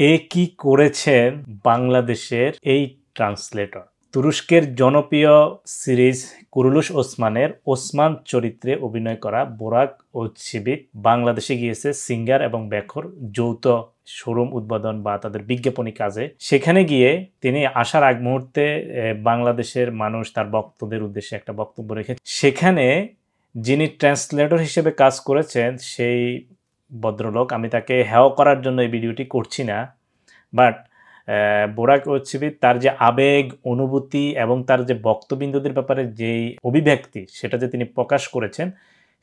এ কি করেছেন বাংলাদেশের এই ট্রান্সলেটর। তুরস্কের জনপ্রিয় সিরিজ কুরুলুস ওসমানের ওসমান চরিত্রে অভিনয় করা বোরাক ওজছিবিক বাংলাদেশে গিয়েছে সিঙ্গার এবং ব্যাখর যৌথ শোরুম উদ্বোধন বা তাদের বিজ্ঞাপনী কাজে। সেখানে গিয়ে তিনি আসার আগ মুহূর্তে বাংলাদেশের মানুষ তার ভক্তদের উদ্দেশ্যে একটা বক্তব্য রেখে সেখানে যিনি ট্রান্সলেটর হিসেবে কাজ করেছেন সেই ভদ্রলোক, আমি তাকে হেয় করার জন্য এই ভিডিওটি করছি না, বাট বোরাক ওজছিবিক তার যে আবেগ অনুভূতি এবং তার যে বক্তবিন্দুদের ব্যাপারে যেই অভিব্যক্তি সেটা যে তিনি প্রকাশ করেছেন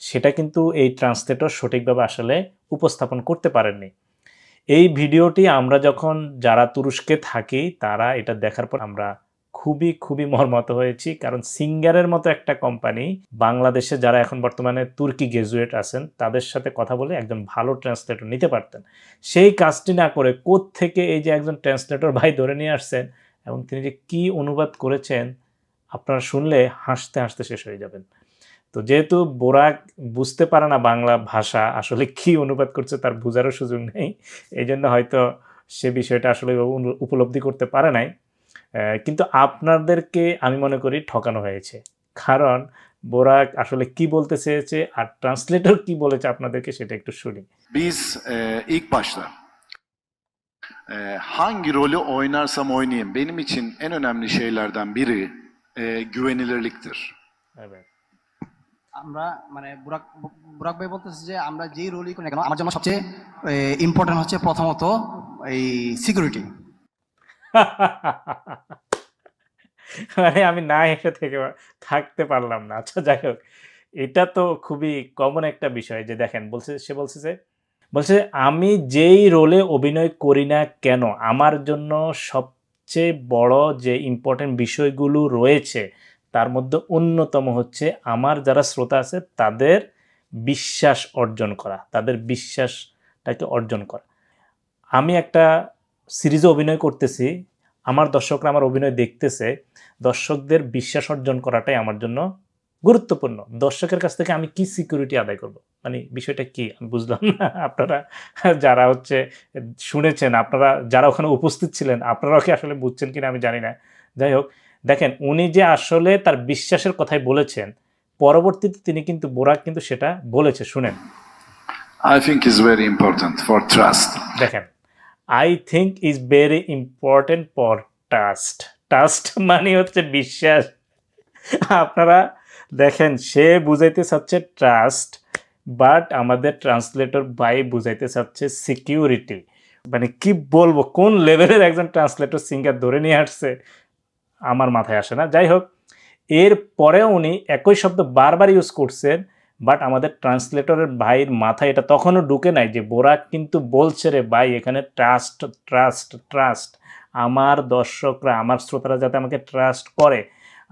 সেটা কিন্তু এই ট্রান্সলেটর সঠিকভাবে আসলে উপস্থাপন করতে পারেননি। এই ভিডিওটি আমরা যখন যারা তুরস্কে থাকি তারা এটা দেখার পর আমরা খুবই মর্মাহত হয়েছি, কারণ সিঙ্গারের মতো একটা কোম্পানি বাংলাদেশে যারা এখন বর্তমানে তুর্কি গ্রাজুয়েট আছেন তাদের সাথে কথা বলে একজন ভালো ট্রান্সলেটর নিতে পারতেন। সেই কাজটি না করে কোত্থেকে এই যে একজন ট্রান্সলেটর ভাই ধরে নিয়ে আসছেন এবং তিনি যে কি অনুবাদ করেছেন আপনারা শুনলে হাসতে হাসতে শেষ হয়ে যাবেন। তো যেহেতু বোরাক বুঝতে পারে না বাংলা ভাষা আসলে কি অনুবাদ করছে তার বোঝারও সুযোগ নেই, এই জন্য হয়তো সে বিষয়টা আসলে উপলব্ধি করতে পারে নাই। কিন্তু আপনাদেরকে আমি মনে করি ঠকানো হয়েছে, কারণ বোরাক আসলে কি বলতে চেয়েছে আর ট্রান্সলেটর কি বলেছে আপনাদেরকে seটা একটু শুনি। Biz ilk başta hangi rolü oynarsam oynayayım benim için en önemli şeylerden biri güvenilirliktir. Evet. আমরা মানে বুরাক ভাই বলতেছে যে আমরা যেই রোলই করি না কেন আমার জন্য সবচেয়ে ইম্পর্টেন্ট হচ্ছে প্রথমত এই সিকিউরিটি। মানে আমি না হেসে থাকতে পারলাম না। আচ্ছা যাই হোক, এটা তো খুবই কমন একটা বিষয় যে দেখেন বলছে আমি যেই রোলে অভিনয় করি না কেন আমার জন্য সবচেয়ে বড় যে ইম্পর্টেন্ট বিষয়গুলো রয়েছে তার মধ্যে অন্যতম হচ্ছে আমার যারা শ্রোতা আছে তাদের বিশ্বাস অর্জন করা, তাদের বিশ্বাসটাকে অর্জন করা। আমি একটা সিরিজে অভিনয় করতেছি, আমার দর্শকরা আমার অভিনয় দেখতেছে, দর্শকদের বিশ্বাস অর্জন করাটাই আমার জন্য গুরুত্বপূর্ণ। দর্শকের কাছ থেকে আমি কি সিকিউরিটি আদায় করব, মানে বিষয়টা কি আমি বুঝলাম না। আপনারা যারা শুনেছেন, আপনারা যারা ওখানে উপস্থিত ছিলেন আপনারাও কি আসলে বুঝছেন কিনা আমি জানি না। যাই হোক, দেখেন উনি যে আসলে তার বিশ্বাসের কথাই বলেছেন, পরবর্তীতে তিনি কিন্তু বোরাক কিন্তু সেটা বলেছে, শুনেন। I think is very important for trust. দেখেন, I think is very important for trust. Trust মানে হচ্ছে বিশ্বাস। আপনারা দেখেন সে বুঝাইতে চাচ্ছে ট্রাস্ট, বাট আমাদের ট্রান্সলেটর ভাই বুঝাইতে চাচ্ছে সিকিউরিটি। মানে কি বলবো, কোন লেভেলের একজন ট্রান্সলেটর সিঙ্গার ধরে নিয়ে আসছে আমার মাথায় আসে না। যাই হোক, এর পরেও উনি একই শব্দ বারবার ইউজ করছেন, বাট আমাদের ট্রান্সলেটরের ভাইয়ের মাথায় এটা তখনও ঢুকে নাই যে বোরাক কিন্তু বলছে রে ভাই এখানে ট্রাস্ট ট্রাস্ট ট্রাস্ট, আমার দর্শকরা আমার শ্রোতারা যাতে আমাকে ট্রাস্ট করে,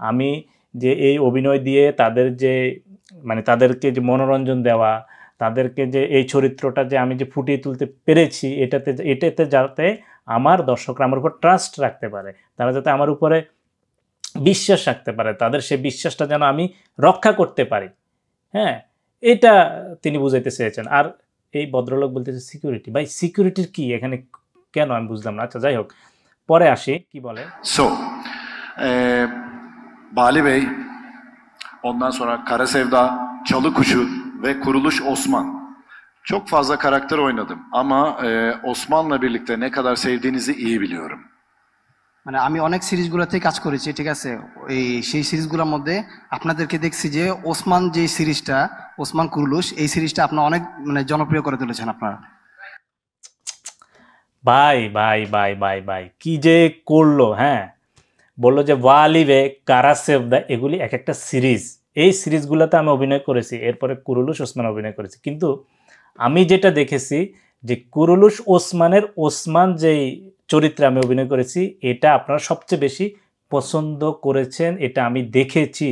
আমি যে এই অভিনয় দিয়ে তাদের যে মানে তাদেরকে যে মনোরঞ্জন দেওয়া, তাদেরকে যে এই চরিত্রটা যে আমি যে ফুটিয়ে তুলতে পেরেছি এটাতে যাতে আমার দর্শকরা আমার উপর ট্রাস্ট রাখতে পারে, তারা যাতে আমার উপরে বিশ্বাস রাখতে পারে, তাদের সেই বিশ্বাসটা যেন আমি রক্ষা করতে পারি। হ্যাঁ, এটা তিনি বুঝাইতে চেয়েছেন। আর এই ভদ্রলোক böltesi সিকিউরিটি। ভাই সিকিউরিটির কি এখানে কেন আমি বুঝলাম না। আচ্ছা যাই হোক, পরে আসি কি বলে। So, Bali Bey, ondan sonra Kara Sevda, Çalı Kuşu ve Kuruluş Osman. Çok fazla karakter oynadım ama Osman'la birlikte ne kadar sevdiğinizi iyi biliyorum. মানে আমি অনেক সিরিজগুলোতে কাজ করেছি, ঠিক আছে, সেই সিরিজগুলোর মধ্যে আপনাদেরকে দেখছি যে ওসমান যে সিরিজটা ওসমান কুরুলুস এই সিরিজটা আপনারা অনেক মানে জনপ্রিয় করে তুলেছেন আপনারা। ভাই ভাই ভাই ভাই ভাই কি যে করলো। হ্যাঁ, বললো যে ওয়ালিবে কারা সেভদা এগুলি এক একটা সিরিজ, এই সিরিজগুলোতে আমি অভিনয় করেছি, এরপরে কুরুলুস ওসমান অভিনয় করেছি, কিন্তু আমি যেটা দেখেছি যে কুরুলুস ওসমানের ওসমান যেই চরিত্রে আমি অভিনয় করেছি এটা আপনারা সবচেয়ে বেশি পছন্দ করেছেন, এটা আমি দেখেছি।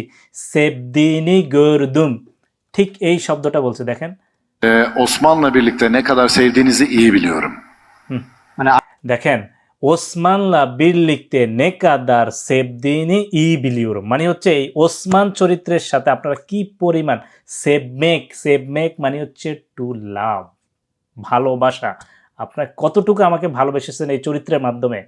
সেবদিনি gördüm, ঠিক এই শব্দটা বলছে দেখেন। Osman'la birlikte ne kadar sevdiğinizi iyi biliyorum. মানে দেখেন, ওসমানলা birlikte ne kadar sevdiğini iyi biliyorum, মানে হচ্ছে এই ওসমান চরিত্রের সাথে আপনারা কি পরিমাণ sevmek মানে হচ্ছে টু লাভ, ভালোবাসা। আপনার কতটুকু আমাকে ভালোবেসেছেন এই চরিত্রের মাধ্যমে।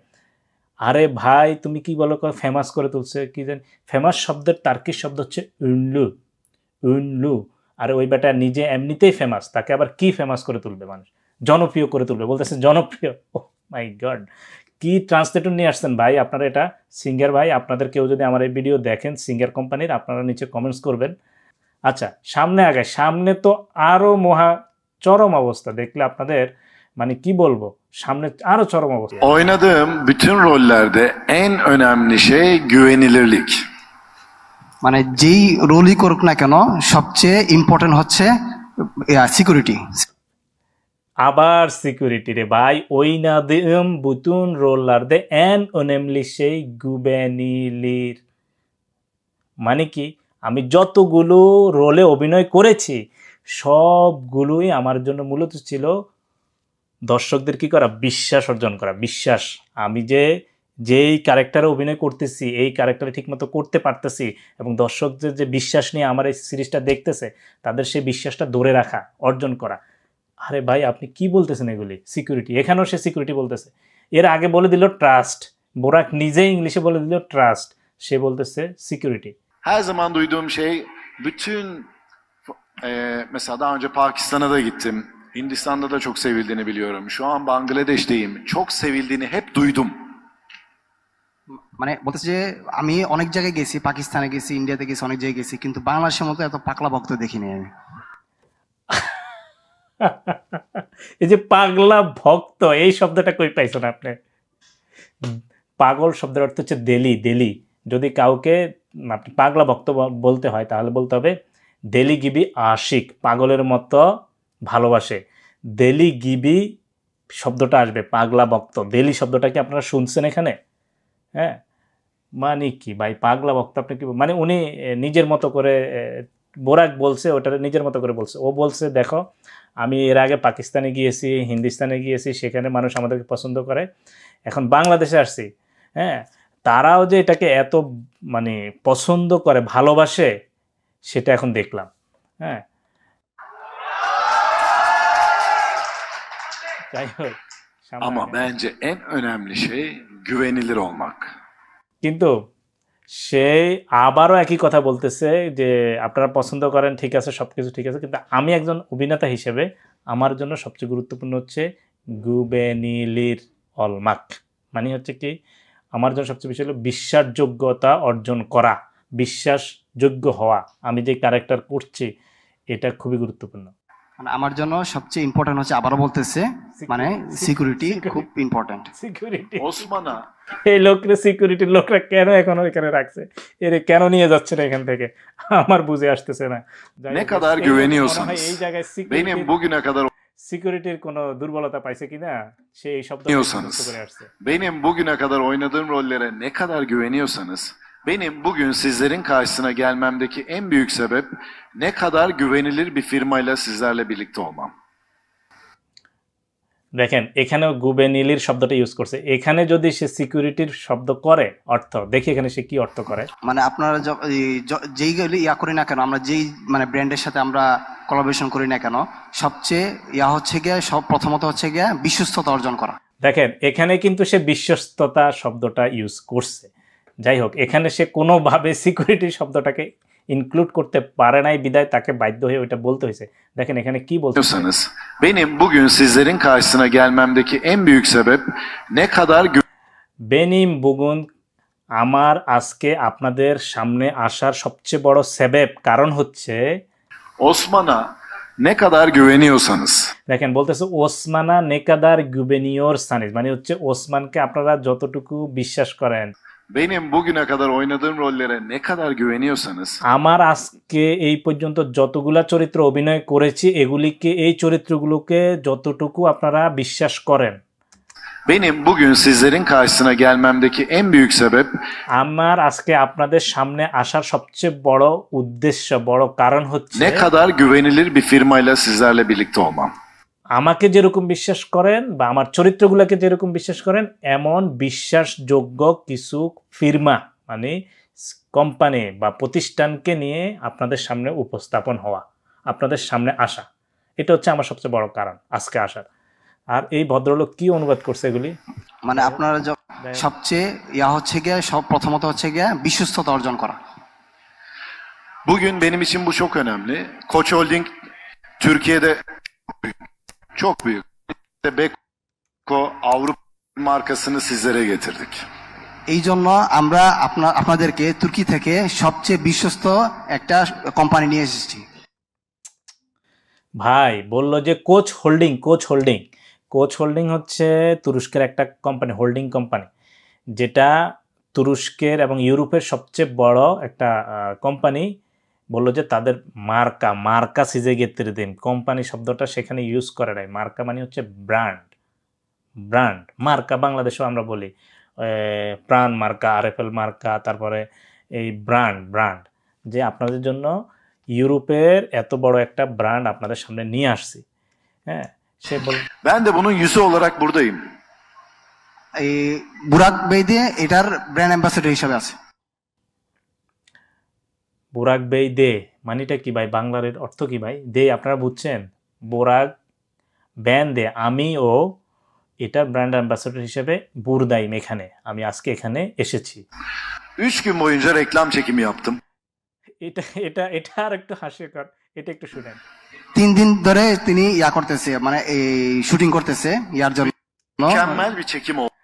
আরে ভাই তুমি কি বলো, ফেমাস করে তুলছে কি জানি, ফেমাস শব্দের তার্কিক শব্দ হচ্ছে উনলু, উনলু। আর ওই বেটা নিজে এমনিতেই ফেমাস, তাকে আবার কি ফেমাস করে তুলবে মানুষ, জনপ্রিয় করে তুলবে, বলতেছে জনপ্রিয়। ও মাই গড, কি ট্রান্সলেটর নিয়ে আসছেন ভাই আপনারা। এটা সিঙ্গার ভাই, আপনাদের কেউ যদি আমার এই ভিডিও দেখেন সিঙ্গার কোম্পানির, আপনারা নিচে কমেন্টস করবেন। আচ্ছা সামনে আগায়, সামনে তো আরো মহা চরম অবস্থা দেখলে আপনাদের মানে কি বলবো, সামনে আরো চরম অবস্থা। Oynadığım bütün rollerde en önemli şey güvenilirlik. মানে যেই রোলই করুক না কেন সবচেয়ে ইম্পর্টেন্ট হচ্ছে সিকিউরিটি। আবার সিকিউরিটি রে ভাই, ওইনাদেম বুতুন রোলারদে এন অনেমলি সেই গুবেনিলির, মানে কি আমি যতগুলো রোলে অভিনয় করেছি সবগুলোই আমার জন্য মূলত ছিল দর্শকদের কি করা, বিশ্বাস অর্জন করা। বিশ্বাস, আমি যেই ক্যারেক্টারে অভিনয় করতেছি এই ক্যারেক্টারে ঠিকমতো করতে পারতেছি, এবং দর্শকদের যে বিশ্বাস নিয়ে আমার এই সিরিজটা দেখতেছে তাদের সেই বিশ্বাসটা ধরে রাখা, অর্জন করা। আরে ভাই আপনি কি বলতেছেন এগুলি, সিকিউরিটি, এখানেও সে সিকিউরিটি বলতেছে। এর আগে বলে দিল ট্রাস্ট, বোরাক নিজেই ইংলিশে বলে দিল ট্রাস্ট, সে বলতেছে security. Her zaman duyduğum şey bütün mesela daha önce Pakistan'a da gittim. Hindistan'da da çok sevildiğini biliyorum. Şu an Bangladeş'teyim. Çok sevildiğini hep duydum. মানে বলতেছে যে আমি অনেক জায়গায় গেছি, পাকিস্তানে গেছি, ইন্ডিয়াতে গেছি, অনেক জায়গায় গেছি, কিন্তু বাংলাদেশের মতো এত পাগলা ভক্ত দেখিনি আমি। এই যে পাগলা ভক্ত, এই শব্দটা কই পাইছেন আপনি? পাগল শব্দের অর্থ হচ্ছে দেলি, দেলি। যদি কাউকে আপনি পাগলা ভক্ত বলতে হয় তাহলে বলতে হবে দেলি গিবি আশিক, পাগলের মতো ভালোবাসে। দেলি গিবি শব্দটা আসবে, পাগলা ভক্ত। দেলি শব্দটা কি আপনারা শুনছেন এখানে? হ্যাঁ, মানে কি ভাই পাগলা ভক্ত আপনি কি মানে, উনি নিজের মতো করে বোরাক বলছে, ওটা নিজের মতো করে বলছে। ও বলছে দেখো আমি এর আগে পাকিস্তানে গিয়েছি, হিন্দুস্তানে গিয়েছি, সেখানে মানুষ আমাদেরকে পছন্দ করে, এখন বাংলাদেশে আসছি, হ্যাঁ তারাও যে এটাকে এত মানে পছন্দ করে, ভালোবাসে, সেটা এখন দেখলাম। হ্যাঁ যাই হোক, Ama bence en önemli şey güvenilir olmak. কিন্তু সে আবারও একই কথা বলতেছে যে আপনারা পছন্দ করেন ঠিক আছে, সব কিছু ঠিক আছে, কিন্তু আমি একজন অভিনেতা হিসেবে আমার জন্য সবচেয়ে গুরুত্বপূর্ণ হচ্ছে গুবেনিলির অলমাক, মানে হচ্ছে কি আমার জন্য সবচেয়ে বেশি হলো বিশ্বাসযোগ্যতা অর্জন করা, বিশ্বাসযোগ্য হওয়া। আমি যে ক্যারেক্টার করছি এটা খুবই গুরুত্বপূর্ণ। মানে আমার জন্য সবচেয়ে ইম্পর্টেন্ট হচ্ছে, আবারও বলতেছে, মানে সিকিউরিটি খুব ইম্পর্টেন্ট। সিকিউরিটি, Osman'a এই লোকরে সিকিউরিটির লোকরা কেন এখনো এখানে রাখছে, এরে কেন নিয়ে যাচ্ছে না এখান থেকে, আমার বুঝে আসতেছে না। ne kadar güveniyorsanız, এই জায়গায় benim bugüne kadar সিকিউরিটির কোনো দুর্বলতা পাইছে কিনা সে এই শব্দ güveniyorsanız, করে আসছে। benim bugüne kadar oynadığım rollere ne kadar güveniyorsanız, benim bugün sizlerin karşısına gelmemdeki en büyük sebep ne kadar güvenilir bir firmayla sizlerle birlikte olmam. দেখেন এখানেও গুবেনিলির শব্দটা ইউজ করছে, এখানে যদি সে সিকিউরিটির শব্দ করে অর্থ, দেখি এখানে সে কি অর্থ করে। মানে আপনারা যেইগুলি ইয়া করি না কেন, আমরা যেই মানে ব্র্যান্ডের সাথে আমরা কোলাবোরেশন করি না কেন, সবচেয়ে ইয়া হচ্ছে গিয়ে সব প্রথমত হচ্ছে গিয়ে বিশ্বস্ততা অর্জন করা। দেখেন এখানে কিন্তু সে বিশ্বস্ততা শব্দটা ইউজ করছে। যাই হোক, এখানে সে কোনোভাবে সিকিউরিটি শব্দটাকে ইনক্লুড করতে পারে নাই, বিদায় তাকে বাধ্য হয়ে ওইটা বলতে হয়েছে। দেখেন এখানে কি বলতে, benim bugün sizlerin karşısına gelmemdeki en büyük sebep ne kadar বেনিম Bugun, আমার আজকে আপনাদের সামনে আসার সবচেয়ে বড় সেবেব কারণ হচ্ছে Osman'a ne kadar güveniyorsanız. দেখেন বলতেছে ওসমানা নেকাদার গুবেনিওর সানিস, মানে হচ্ছে ওসমানকে আপনারা যতটুকু বিশ্বাস করেন, Benim bugüne kadar oynadığım rollere ne kadar güveniyorsanız. আমার আজকে এই পর্যন্ত যতগুলা চরিত্র অভিনয় করেছি এগুলিকে, এই চরিত্রগুলোকে যতটুকু আপনারা বিশ্বাস করেন, Benim bugün sizlerin karşısına gelmemdeki en büyük sebep আমার আজকে আপনাদের সামনে আসার সবচেয়ে বড় উদ্দেশ্য, বড় কারণ হচ্ছে ne kadar güvenilir bir firmayla sizlerle birlikte olmam. আমাকে যেরকম বিশ্বাস করেন বা আমার চরিত্রগুলোকে যেরকম বিশ্বাস করেন এমন বিশ্বাসযোগ্য কিছু ফির্মা মানে কোম্পানি বা প্রতিষ্ঠানকে নিয়ে আপনাদের সামনে উপস্থাপন হওয়া, আপনাদের সামনে আসা, এটা হচ্ছে আমার সবচেয়ে বড় কারণ আজকে আসার। আর এই ভদ্রলোক কি অনুবাদ করছে এগুলি? মানে আপনারা সবচেয়ে হচ্ছে গিয়ে প্রথমত হচ্ছে গিয়ে বিশ্বস্ততা অর্জন করা। Bugün benim için bu çok önemli. Koç Holding Türkiye'de çok büyük. Beko Avrupa markasını sizlere getirdik. এই জন্য আমরা আপনাদেরকে তুর্কি থেকে সবচেয়ে বিশ্বস্ত একটা কোম্পানি নিয়ে এসেছি। ভাই বললো যে কোচ হোল্ডিং হচ্ছে তুরস্কের একটা কোম্পানি, হোল্ডিং কোম্পানি, যেটা তুরস্কের এবং ইউরোপের সবচেয়ে বড় একটা কোম্পানি। বললো যে তাদের মার্কা সিজে গেত্রে দিন, কোম্পানি শব্দটা সেখানে ইউজ করে নাই। মার্কা মানে হচ্ছে ব্র্যান্ড মার্কা, বাংলাদেশেও আমরা বলি প্রাণ মার্কা, আরএফএল মার্কা, তারপরে এই ব্র্যান্ড যে আপনাদের জন্য ইউরোপের এত বড় একটা ব্র্যান্ড আপনাদের সামনে নিয়ে আসছি। হ্যাঁ, সে বল Ben de bunun yüzü olarak buradayım. এই বুরাক বেই দিয়ে এটার ব্র্যান্ড অ্যাম্বাসেডর হিসেবে আছে। বুরাক বেই দে মানিটা কি ভাই? বাংলার অর্থ কি ভাই? দে আপনারা বুঝছেন? বুরাক ব্যান দে, আমি ও এটার ব্র্যান্ড অ্যাম্বাসেডর হিসেবে বুরদাইম, এখানে আমি আজকে এখানে এসেছি। 3 gün boyunca reklam çekimi yaptım. এটা আর একটু হাস্যকর, এটা একটু শুনেন। 3 দিন ধরে তিনি করতেছে, মানে এই শুটিং করতেছে ইয়ার জন্য। Mükemmel bir çekim oldu.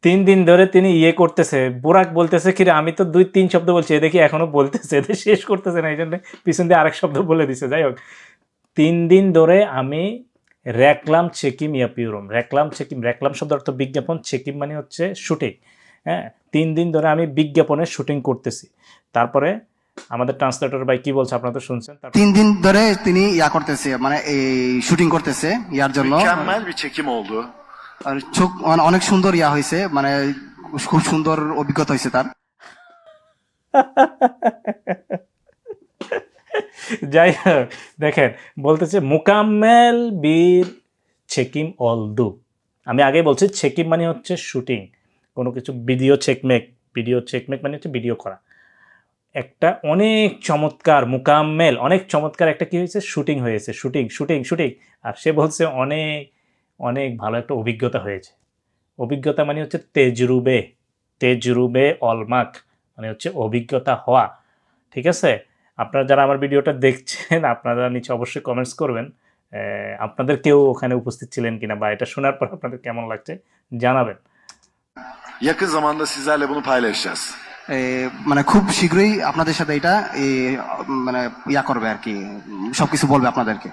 3 দিন ধরে তিনি করতেছে। বুরাক বলতেছে কি রে, আমি তো 2-3 শব্দ বলছি, এ দেখি এখনো বলতেছে, এদের শেষ করতেছে না, এই জন্য পিছন দিয়ে আরেক শব্দ বলে দিছে। যাই হোক, 3 দিন ধরে আমি রেকলাম চেকিম ইয়াপিউরম, রেকলাম শব্দ অর্থ বিজ্ঞাপন, চেকিম মানে হচ্ছে শুটিং। হ্যাঁ, 3 দিন ধরে আমি বিজ্ঞাপনের শুটিং করতেছি। তারপরে আমাদের ট্রান্সলেটর ভাই কি বলছে আপনারা তো শুনছেন। 3 দিন ধরে তিনি করতেছে, মানে এই শুটিং করতেছে ইয়ার জন্য। Mükemmel bir çekim oldu. আর মানে অনেক সুন্দর হয়েছে, মানে খুব সুন্দর অভিজ্ঞতা হয়েছে তার। যাই হোক, দেখেন বলতেছে মুকাম্মেল বীর চেকিম অলদু। আমি আগে বলছি চেকিম মানে হচ্ছে শুটিং, কোনো কিছু ভিডিও চেকমেক মানে হচ্ছে ভিডিও করা। একটা অনেক চমৎকার মুকাম্মেল, অনেক চমৎকার একটা কি হয়েছে, শুটিং হয়েছে, শুটিং। আর সে বলছে অনেক ভালো একটা অভিজ্ঞতা হয়েছে। অভিজ্ঞতা মানে হচ্ছে তেজরুবে অলমাক, মানে হচ্ছে অভিজ্ঞতা হওয়া। ঠিক আছে, আপনারা যারা আমার ভিডিওটা দেখছেন আপনারা নিচে অবশ্যই কমেন্টস করবেন আপনাদের কেউ ওখানে উপস্থিত ছিলেন কিনা, বা এটা শোনার পর আপনাদের কেমন লাগছে জানাবেন। Yakın zamanda sizlerle bunu paylaşacağız. মানে খুব শীঘ্রই আপনাদের সাথে এটা মানে করবে আর কি, সবকিছু বলবে আপনাদেরকে।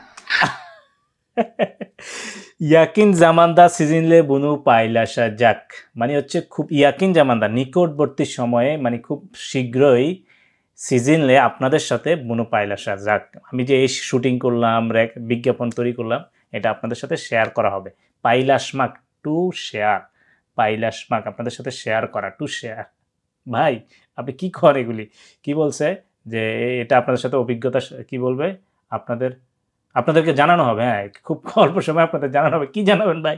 ইয়াকিন জামান্দা সিজনলে বুনু পাইলাসা যাক, মানে হচ্ছে খুব ইয়াকিন জামান্দা নিকটবর্তী সময়ে, মানে খুব শীঘ্রই সিজনলে আপনাদের সাথে বুনু পাইলাসা যাক, আমি যে এই শুটিং করলাম, বিজ্ঞাপন তৈরি করলাম, এটা আপনাদের সাথে শেয়ার করা হবে। পাইলাসমাক টু শেয়ার, পাইলাসমাক আপনাদের সাথে শেয়ার করা, টু শেয়ার। ভাই আপনি কি করেন এগুলি? কি বলছে যে এটা আপনাদের সাথে অভিজ্ঞতা কি বলবে, আপনাদেরকে জানানো হবে। হ্যাঁ, খুব অল্প সময় আপনাদের জানানো হবে। কি জানাবেন ভাই?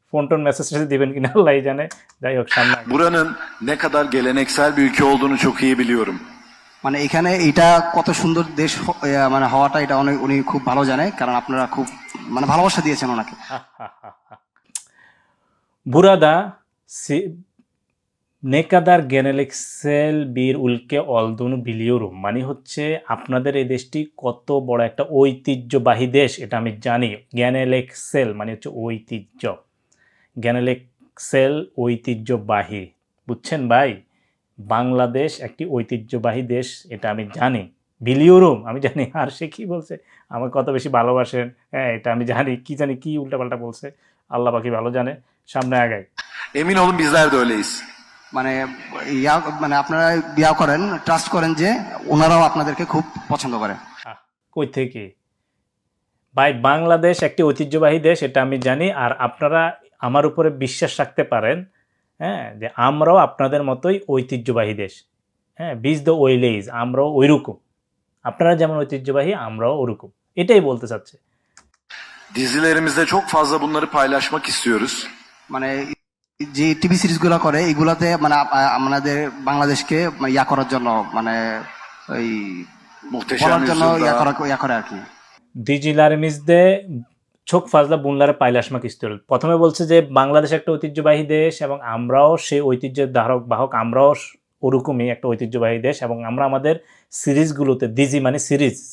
ফোন মেসেজ দিবেন কিনা আল্লাহ জানে। যাই হোক, সামনে Buranın ne kadar geleneksel bir ülke olduğunu çok iyi biliyorum. মানে এখানে এটা কত সুন্দর দেশ মানে হওয়াটা, এটা উনি খুব ভালো জানে, কারণ আপনারা খুব মানে ভালোবাসা দিয়েছেন ওনাকে। বুরাদা নেকাদার গেনেলেক্সেল বীর উল্কে অলদুনু বিলিয়রুম, মানে হচ্ছে আপনাদের এই দেশটি কত বড় একটা ঐতিহ্যবাহী দেশ, এটা আমি জানি। গ্যানেলেক্সেল মানে হচ্ছে ঐতিহ্য, গ্যানেলেক্সেল ঐতিহ্যবাহী, বুঝছেন ভাই? বাংলাদেশ একটি ঐতিহ্যবাহী দেশ, এটা আমি জানি। বিলিয়রুম আমি জানি। আর সে কি বলছে, আমাকে কত বেশি ভালোবাসেন, হ্যাঁ এটা আমি জানি। কি উল্টাপাল্টা বলছে, আল্লাহ বাকি ভালো জানে। সামনে আগাই। Emin olun bizler de öyleyiz. মানে মানে আপনারা বিয়া করেন, ট্রাস্ট করেন যে ওনারাও আপনাদেরকে খুব পছন্দ করে। কই থেকে ভাই? বাংলাদেশ একটি ঐতিহ্যবাহী দেশ, এটা আমি জানি। আর আপনারা আমার উপরে বিশ্বাস রাখতে পারেন, হ্যাঁ, যে আমরাও আপনাদের মতোই ঐতিহ্যবাহী দেশ। হ্যাঁ, বিজ দ্য ওয়েলেজ, আমরাও ওইরকম, আপনারা যেমন ঐতিহ্যবাহী আমরাও ওরকম, এটাই বলতে চাচ্ছে। Dizilerimizde çok fazla bunları paylaşmak istiyoruz. মানে যে টিভি সিরিজ গুলো করে এগুলাতে মানে আমাদের বাংলাদেশকে করার জন্য, মানে ওই Muhteşem বলার জন্য Yüzyıl'da করে আর কি। Dizilerimizde ছোক ফাজলা বুনলারে পাইলাসমা কিস্তুল। প্রথমে বলছে যে বাংলাদেশ একটা ঐতিহ্যবাহী দেশ এবং আমরাও সেই ঐতিহ্যের ধারক বাহক, আমরাও ওরকমই একটা ঐতিহ্যবাহী দেশ এবং আমরা আমাদের সিরিজগুলোতে দিজি মানে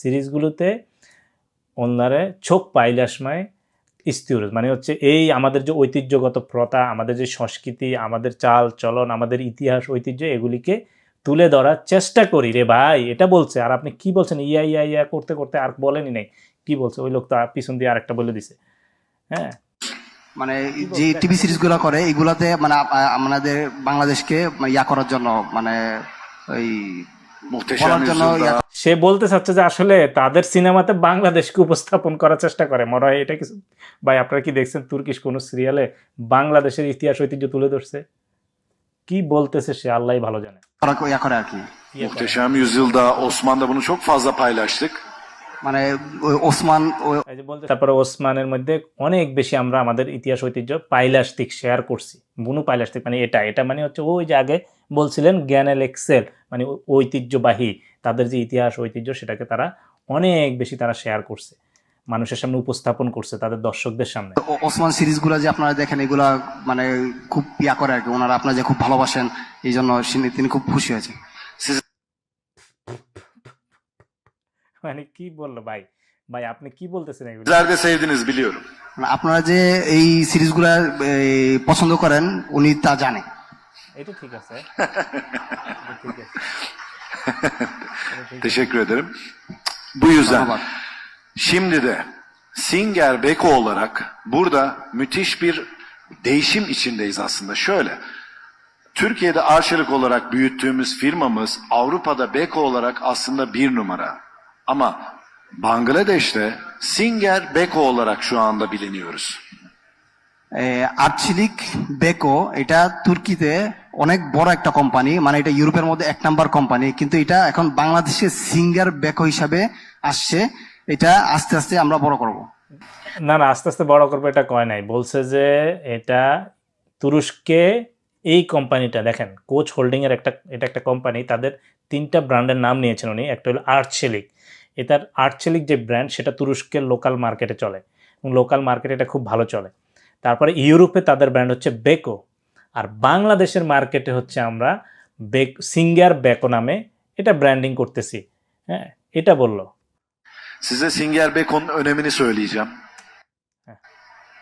সিরিজগুলোতে ওনারে ছোক পাইলাসমায় ইস্তিউর মানে হচ্ছে এই আমাদের যে ঐতিহ্যগত প্রথা, আমাদের যে সংস্কৃতি, আমাদের চাল চলন, আমাদের ইতিহাস ঐতিহ্য এগুলিকে তুলে ধরার চেষ্টা করি রে ভাই, এটা বলছে। আর আপনি কি বলছেন ইয়া ইয়া ইয়া করতে করতে আর বলেনি নাই কি বলছে, ওই লোক তো পিছন দিয়ে আরেকটা বলে দিছে। হ্যাঁ, মানে যে টিভি সিরিজ গুলো করে এগুলাতে মানে আমাদের বাংলাদেশকে ইয়া করার জন্য মানে ওই বলার জন্য সে বলতে চাচ্ছে যে আসলে তাদের সিনেমাতে বাংলাদেশকে উপস্থাপন করার চেষ্টা করে মনে হয়। এটা কিছু ভাই আপনারা কি দেখছেন তুর্কিশ কোন সিরিয়ালে বাংলাদেশের ইতিহাস ঐতিহ্য তুলে ধরছে? কি বলতেছে সে আল্লাহই ভালো জানে। ইয়া করে আর কি। Muhteşem Yüzyıl'da Osman'da bunu çok fazla paylaştık. মানে ওসমান তারপরে ওসমানের মধ্যে অনেক বেশি আমরা আমাদের ইতিহাস ঐতিহ্য পাইলাস্তিক শেয়ার করছি। বুনু পাইলাস্তিক মানে এটা মানে হচ্ছে ওই যে আগে বলছিলেন জ্ঞানেল এক্সেল মানে ঐতিহ্যবাহী তাদের যে ইতিহাস ঐতিহ্য সেটাকে তারা অনেক বেশি তারা শেয়ার করছে, মানুষের সামনে উপস্থাপন করছে, তাদের দর্শকদের সামনে। ওসমান সিরিজগুলো যে আপনারা দেখেন এগুলা মানে খুব ইয়া করে আর কি, ওনারা আপনারা যে খুব ভালোবাসেন এই জন্য তিনি খুব খুশি হয়েছে। মানে কি বললো ভাই, ভাই আপনি কি বলতেছেন এগুলো? Sizler de sevdiniz biliyorum. আপনারা যে এই সিরিজগুলা পছন্দ করেন উনি তা জানে। এটা ঠিক আছে। Teşekkür ederim. Bu yüzden şimdi de Singer Beko olarak burada müthiş bir değişim içindeyiz aslında. Şöyle, Türkiye'de Arçelik olarak büyüttüğümüz firmamız Avrupa'da Beko olarak aslında bir numara. Ama Bangladeş'te Singer Beko olarak şu anda biliniyoruz. Arcelik Beko এটা তুর্কিতে অনেক বড় একটা company, মানে এটা ইউরোপের মধ্যে 1 number company, কিন্তু এটা এখন বাংলাদেশে সিঙ্গার বেকো হিসাবে আসছে। এটা আস্তে আস্তে আমরা বড় করব। না আস্তে আস্তে বড় করবো এটা কয় নাই, বলছে যে এটা তুরস্কে এই কোম্পানিটা দেখেন কোচ হোল্ডিং এর এটা একটা কোম্পানি, তাদের 3টা ব্র্যান্ডের নাম নিয়েছেন উনি। একটা হলো আর্চেলিক, এটার আর্চেলিক যে ব্র্যান্ড সেটা তুরস্কের লোকাল মার্কেটে চলে এবং লোকাল মার্কেটে এটা খুব ভালো চলে। তারপরে ইউরোপে তাদের ব্র্যান্ড হচ্ছে বেকো, আর বাংলাদেশের মার্কেটে হচ্ছে আমরা সিঙ্গার বেকো নামে এটা ব্র্যান্ডিং করতেছি। হ্যাঁ, এটা বললো। Size Singer Beko'nun önemini söyleyeceğim.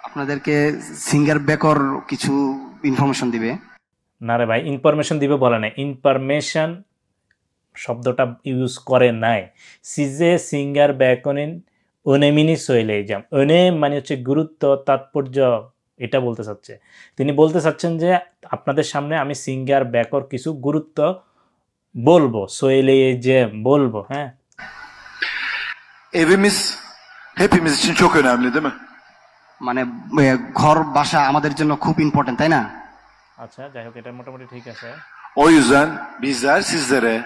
আপনাদেরকে সিঙ্গার বেকোর কিছু ইনফরমেশন দিবে। না রে ভাই, ইনফরমেশন দিবে বলে নাই, ইনফরমেশন শব্দটা ইউজ করে নাই। সিজে সিঙ্গার বেকনিন অনেমিনি সইলে যাম, অনে মানে হচ্ছে গুরুত্ব তাৎপর্য, এটা বলতে চাচ্ছে। তিনি বলতে চাচ্ছেন যে আপনাদের সামনে আমি সিঙ্গার বেকর কিছু গুরুত্ব বলবো, সইলে যে বলবো। হ্যাঁ, Evimiz hepimiz için çok önemli değil mi? মানে ঘর বাসা আমাদের জন্য খুব ইম্পর্টেন্ট, তাই না? আচ্ছা, যাই হোক এটা মোটামুটি ঠিক আছে। O yüzden bizler sizlere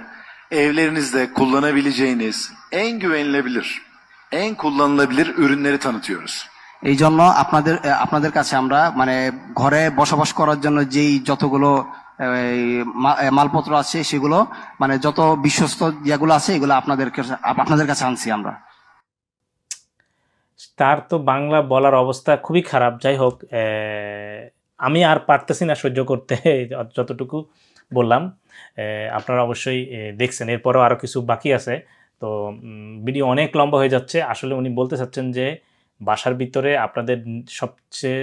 evlerinizde kullanabileceğiniz en güvenilebilir, en kullanılabilir ürünleri tanıtıyoruz. এই জন্য আপনাদের কাছে আমরা মানে ঘরে বসবাস করার জন্য যেই যতগুলো মালপত্র আছে সেগুলো মানে যত বিশ্বস্ত যেগুলো আছে এগুলো আপনাদের কাছে আনছি আমরা। তার তো বাংলা বলার অবস্থা খুবই খারাপ। যাই হোক, আমি আর পারতেছি না সহ্য করতে, যতটুকু বললাম। আপনারা অবশ্যই দেখছেন, এরপরও আরও কিছু বাকি আছে। তো ভিডিও অনেক লম্বা হয়ে যাচ্ছে। আসলে উনি বলতে চাচ্ছেন যে বাসার ভিতরে আপনাদের সবচেয়ে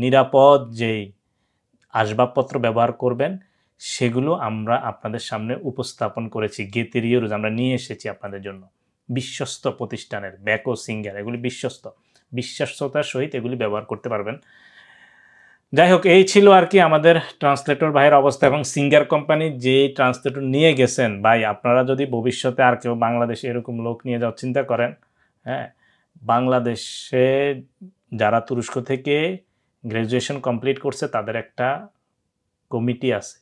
নিরাপদ যেই আসবাবপত্র ব্যবহার করবেন সেগুলো আমরা আপনাদের সামনে উপস্থাপন করেছি। গেতেরিয়রুজ আমরা নিয়ে এসেছি আপনাদের জন্য, বিশ্বস্ত প্রতিষ্ঠানের বেকো সিঙ্গার, এগুলি বিশ্বস্ততার সহিত এগুলি ব্যবহার করতে পারবেন। যাই হোক, এই ছিল আর কি আমাদের ট্রান্সলেটর ভাইয়ের অবস্থা। এবং সিঙ্গার কোম্পানি যে ট্রান্সলেটর নিয়ে গেছেন ভাই, আপনারা যদি ভবিষ্যতে আর কেউ বাংলাদেশে এরকম লোক নিয়ে যাওয়ার চিন্তা করেন, হ্যাঁ, বাংলাদেশে যারা তুরস্ক থেকে গ্র্যাজুয়েশন কমপ্লিট করছে তাদের একটা কমিটি আছে,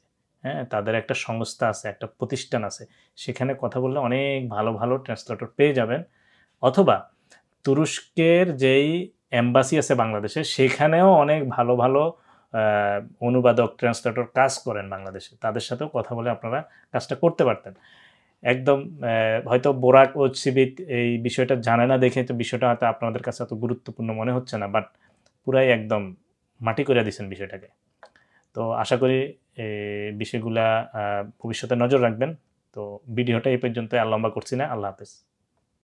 হ্যাঁ, তাদের একটা সংস্থা আছে, একটা প্রতিষ্ঠান আছে, সেখানে কথা বললে অনেক ভালো ভালো ট্রান্সলেটর পেয়ে যাবেন। অথবা তুরস্কের যেই এম্বাসি আছে বাংলাদেশে, সেখানেও অনেক ভালো ভালো অনুবাদক ট্রান্সলেটর কাজ করেন বাংলাদেশে, তাদের সাথেও কথা বলে আপনারা কাজটা করতে পারতেন। একদম হয়তো বোরাক ও সিবিত এই বিষয়টা জানে না দেখে তো বিষয়টা হয়তো আপনাদের কাছে এত গুরুত্বপূর্ণ মনে হচ্ছে না, বাট পুরাই একদম মাটি করে দিয়েছেন বিষয়টাকে। তো আশা করি এই বিষয়গুলা ভবিষ্যতে নজর রাখবেন। তো ভিডিওটা এই পর্যন্ত আর লম্বা করছি না। আল্লাহ হাফেজ।